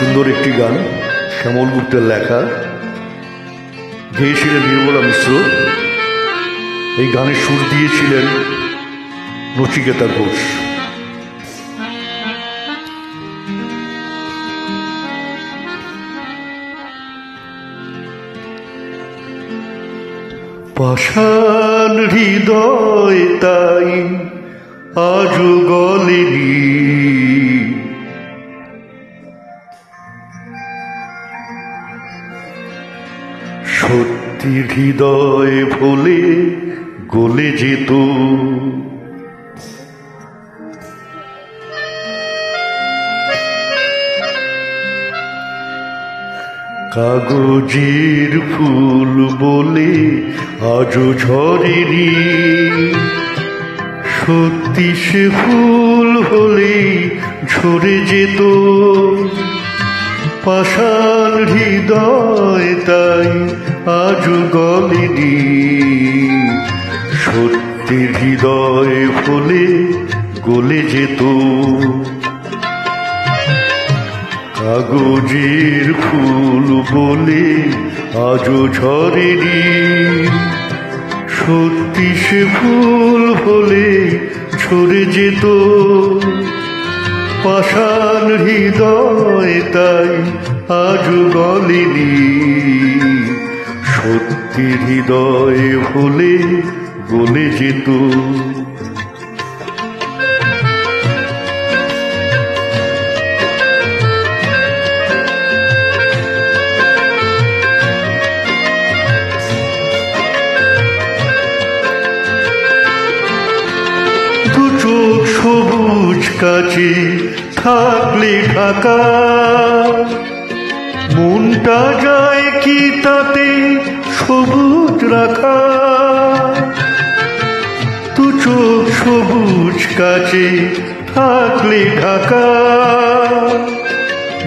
সুন্দর একটি গান, শ্যামল গুপ্তের লেখা, গেয়েছিলেন নির্মলা মিশ্র। এই গানের সুর দিয়েছিলেন নচিকেতা ঘোষ। পাষাণ হৃদয় তাই আজও গলেনি, সত্যি হৃদয় ভোলে গলে যেত। কাগজের ফুল বলে আজও ঝরেনি, সত্যি সে ফুল হলে ঝরে যেত। পাষাণ হৃদয় তাই আজও গলেনি, সত্যি হৃদয় ফুলে গলে যেত। কাগজের ফুল বলে আজও ঝরেনি, সত্যি সে ফুল হলে ঝরে যেত। পাষাণ হৃদয় তাই আজও গলেনি, সত্যি হৃদয় হলে গলে যেত। দু চোখ সবুজ কাছে থাকলে ঢাকা, মনটা যায় কি তাতে সবুজ রাখা। দু চোখ সবুজ কাছে থাকলে ঢাকা,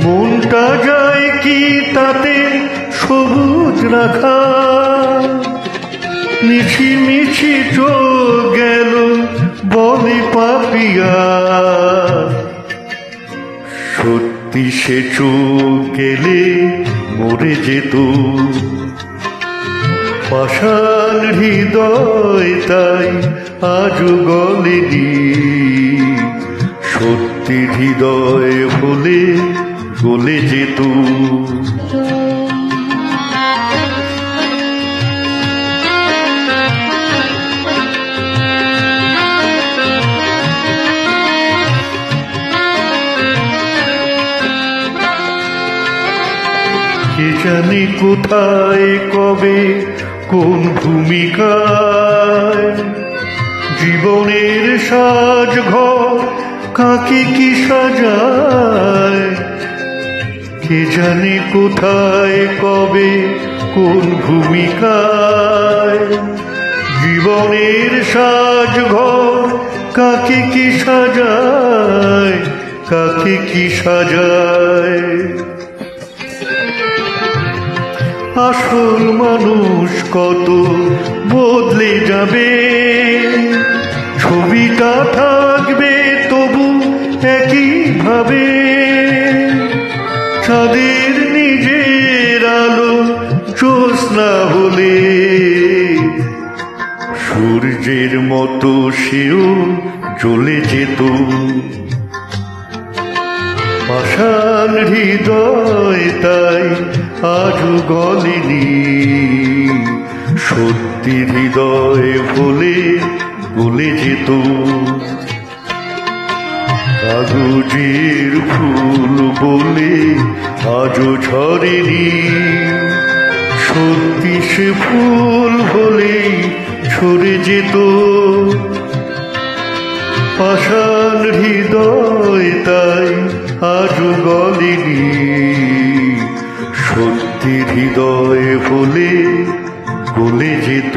মনটা যায় কি তাতে সবুজ রাখা। মিছি মিছি চোখ গেল বলে পাপিয়া, সত্যি সে চোখ গেলে মরে যেত। পাষাণ হৃদয় তাই আজও গলেনি, সত্যি হৃদয় হলে গলে যেত। কে জানে কোথায় কবে কোন ভূমিকায়, জীবনের সাজ ঘর কাকে কি সাজায়। কে জানে কোথায় কবে কোন ভূমিকায়, জীবনের সাজ ঘর কাকে কি সাজায়, কাকে কি সাজায়। আসল মানুষ কত বদলে যাবে, ছবিটা থাকবে তবু একই ভাবে। চাঁদের নিজের আলো জ্যোৎস্না হলে, সূর্যের মতো সেও জ্বলে যেত। পাষাণ হৃদয় তাই আজও গলেনি, সত্যি হৃদয় ভোলে গলে যেত। কাগজের ফুল বলে আজও ঝরেনি, সত্যি সে ফুল হলে ঝরে যেত। পাষাণ হৃদয় তাই আজও গলেনি, সত্যি হৃদয় হলে গলে যেত।